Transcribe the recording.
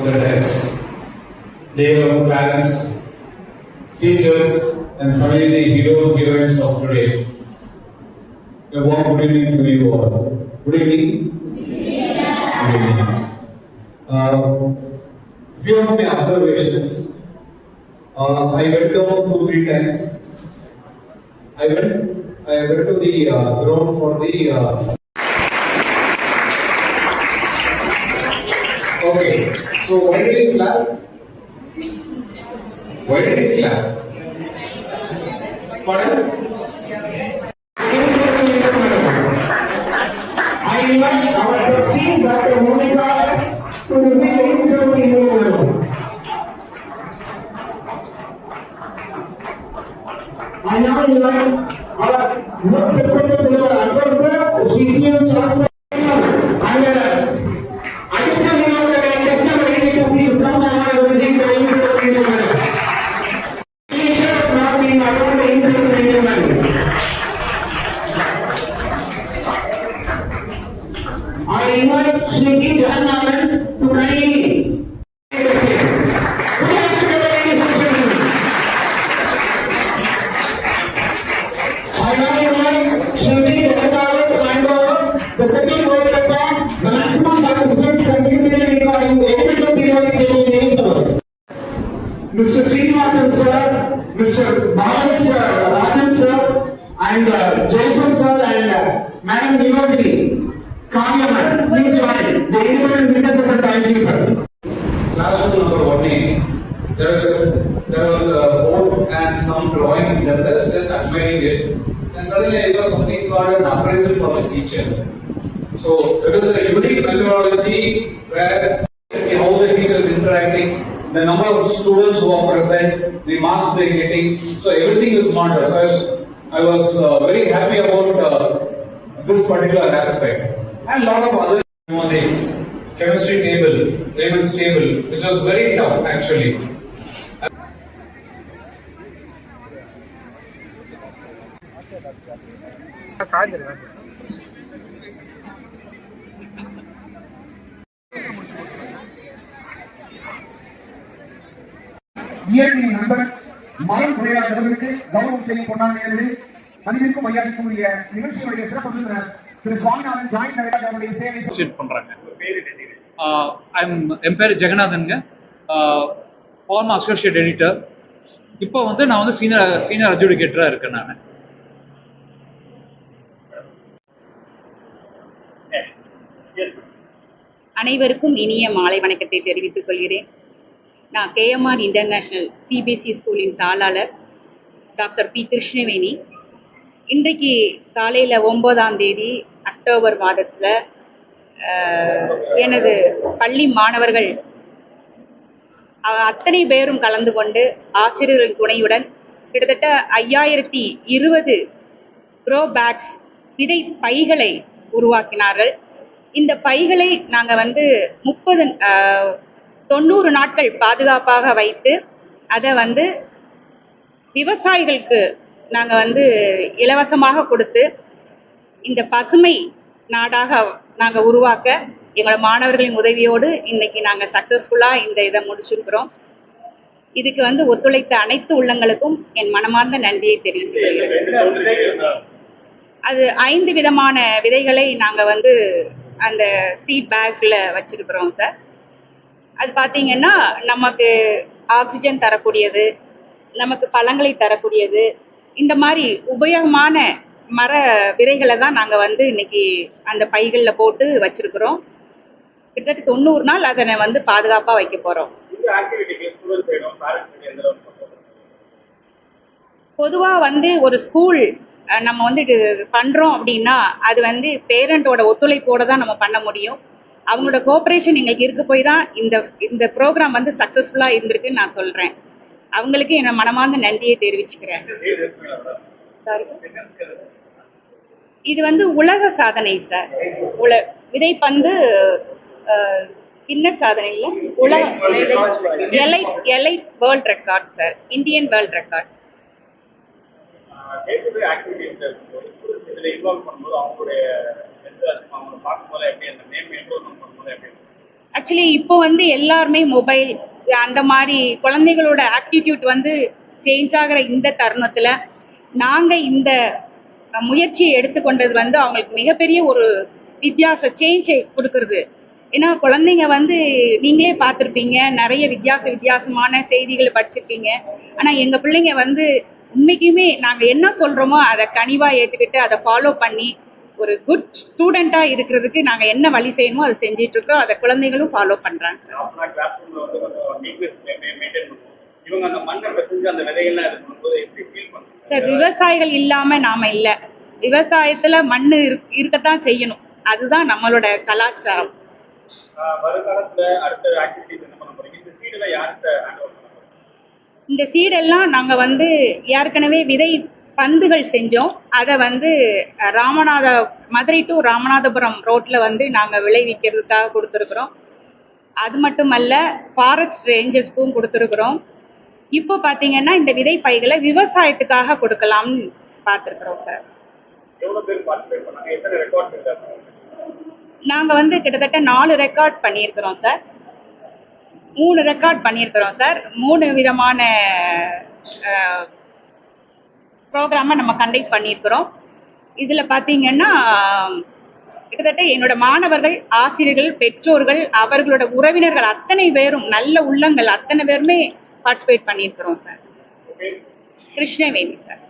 their heads. Dear parents, teachers, and finally the hero heroines of today. A warm good evening to you all. Good evening. Yeah. Good evening. Few of my observations. I went down 2-3 times. I went to the ground for the. Okay. So why did you clap? Why did you clap? Pardon? I invite our trustee, Dr. Monica, to reveal the intro in the room. I now invite our most respected advisor, CTM Chancellor, and additional customer ready to please come and reveal the intro in the room. Teacher not being allowed to intro in the room. I invite Shri Jahannath to kindly the second World Cup, the maximum participants consecutively recording the epic periodic names of us. Mr. Srinivasan sir, Mr. Bhavan sir, Rajan sir, and Jason sir and Madam Nivadini, Kamyaman, please join the independent witnesses and timekeeper. Classroom number 1A, there was a board and some drawing that was just admiring it, and suddenly I saw something called an appraisal for the teacher. So it is a unique methodology where how the teachers interacting, the number of students who are present, the marks they are getting, so everything is monitored. So I was very happy about this particular aspect. And a lot of other on the chemistry table, Raymond's table, which was very tough actually. இயற்கை நண்பர் மரம் உரையாளர்களுக்கு கௌரவம் செய்ய கொண்டாடுகிறது. மனிதனுக்கும் மரியாதைக்குரிய நிகழ்ச்சியுடைய சிறப்பு விருந்தினர் திரு சுவாமிநாதன் ஜாயிண்ட் டைரக்டர் அவருடைய சேவை பண்றாங்க. என் பேர் ஜெகநாதனுங்க, ஃபார்மர் அசோசியேட் எடிட்டர். இப்போ நான் சீனியர் அட்ஜுடிகேட்டரா இருக்கேன். நான் அனைவருக்கும் இனிய மாலை வணக்கத்தை தெரிவித்துக் கொள்கிறேன். நான் KMR இன்டர்நேஷனல் CBSE ஸ்கூலின் தாளாளர் டாக்டர் பி. கிருஷ்ணவேணி. இன்றைக்கு காலையில் 9ஆம் தேதி அக்டோபர் மாதத்தில் எனது பள்ளி மாணவர்கள் அத்தனை பேரும் கலந்து கொண்டு ஆசிரியர்களின் துணையுடன் கிட்டத்தட்ட 5020 க்ரோ பேக்ஸ் விதை பைகளை உருவாக்கினார்கள். இந்த பைகளை நாங்கள் 90 நாட்கள் பாதுகாப்பாக வைத்து அதை விவசாயிகளுக்கு நாங்கள் இலவசமாக கொடுத்து இந்த பசுமை நாடாக நாங்கள் உருவாக்க எங்களோட மாணவர்களின் உதவியோடு இன்னைக்கு நாங்கள் சக்ஸஸ்ஃபுல்லாக இந்த இதை முடிச்சிருக்கிறோம். இதுக்கு ஒத்துழைத்த அனைத்து உள்ளங்களுக்கும் என் மனமார்ந்த நன்றியை தெரிவித்துக்கிறேன். அது 5 விதமான விதைகளை நாங்கள் அந்த சீட் பேக்கில் வச்சிருக்கிறோம் சார். அது பார்த்தீங்கன்னா நமக்கு ஆக்சிஜன் தரக்கூடியது, நமக்கு பழங்களை தரக்கூடியது, இந்த மாதிரி உபயோகமான மர விதைகளை தான் நாங்கள் இன்னைக்கு அந்த பைகளில் போட்டு வச்சிருக்கிறோம். கிட்டத்தட்ட 90 நாள் அதை பாதுகாப்பாக வைக்க போகிறோம். பொதுவாக ஒரு ஸ்கூல் நம்ம பண்ணுறோம் அப்படின்னா அது பேரண்டோட ஒத்துழைப்போடு தான் நம்ம பண்ண முடியும். அவங்களோட கோஆப்ரேஷன் எங்களுக்கு இருக்க போய் தான் இந்த ப்ரோக்ராம் சக்ஸஸ்ஃபுல்லாக இருந்திருக்குன்னு நான் சொல்கிறேன். அவங்களுக்கு என்ன மனமார்ந்த நன்றியை தெரிவிச்சுக்கிறேன். சாரி சார், இது உலக சாதனை சார். விதைப்பந்து கின்னஸ் சாதனை இல்லை, உலக elite world record sir, Indian world record. Actually இப்போ வந்து எல்லாருமே மொபைல் அந்த மாதிரி குழந்தைகளோட ஆட்டிடியூட் வந்து சேஞ்ச் ஆகிற இந்த தருணத்தில் நாங்கள் இந்த முயற்சியை எடுத்துக்கொண்டது வந்து அவங்களுக்கு மிகப்பெரிய ஒரு சேஞ்சை கொடுக்கறது. ஏன்னா குழந்தைங்க வந்து நீங்களே பார்த்துருப்பீங்க, நிறைய வித்தியாசமான செய்திகளை படிச்சிருப்பீங்க. ஆனால் எங்கள் பிள்ளைங்க வந்து உண்மைக்குமே நாங்கள் என்ன சொல்கிறோமோ அதை கனிவாக ஏற்றுக்கிட்டு அதை ஃபாலோ பண்ணி ஒரு குட் ஸ்டூடெண்ட்டாக இருக்கிறதுக்கு நாங்கள் என்ன வழி செய்யணுமோ அதை செஞ்சிட்டு இருக்கோம். அதை குழந்தைகளும் ஃபாலோ பண்ணுறாங்க சார். சார் விவசாயிகள் இல்லாம நாம இல்ல. விவசாயத்துல மண்ணு இருக்கத்தான் செய்யணும். அதுதான் நம்மளோட கலாச்சாரம். இந்த சீடெல்லாம் நாங்க வந்து ஏற்கனவே விதை பந்துகள் செஞ்சோம். அதை வந்து மதுரை டு ராமநாதபுரம் ரோட்ல வந்து நாங்க விளைவிக்கிறதுக்காக கொடுத்துருக்குறோம். அது மட்டுமல்ல, ஃபாரஸ்ட் ரேஞ்சர்ஸ்க்கும் கொடுத்துருக்குறோம். இப்போ பார்த்தீங்கன்னா இந்த விதை பைகளை விவசாயத்துக்காக கொடுக்கலாம்னு பார்த்துருக்குறோம் சார். நாங்கள் வந்து கிட்டத்தட்ட 4 ரெக்கார்ட் பண்ணியிருக்கிறோம் சார். 3 ரெக்கார்ட் பண்ணியிருக்கிறோம் சார். 3 விதமான ப்ரோக்ராமை நம்ம கண்டக்ட் பண்ணியிருக்கிறோம். இதில் பார்த்தீங்கன்னா கிட்டத்தட்ட என்னோட மாணவர்கள், ஆசிரியர்கள், பெற்றோர்கள், அவர்களோட உறவினர்கள் அத்தனை பேரும், நல்ல உள்ளங்கள் அத்தனை பேருமே பார்ட்டிசிபேட் பண்ணியிருக்கிறோம் சார். கிருஷ்ணவேணி சார்.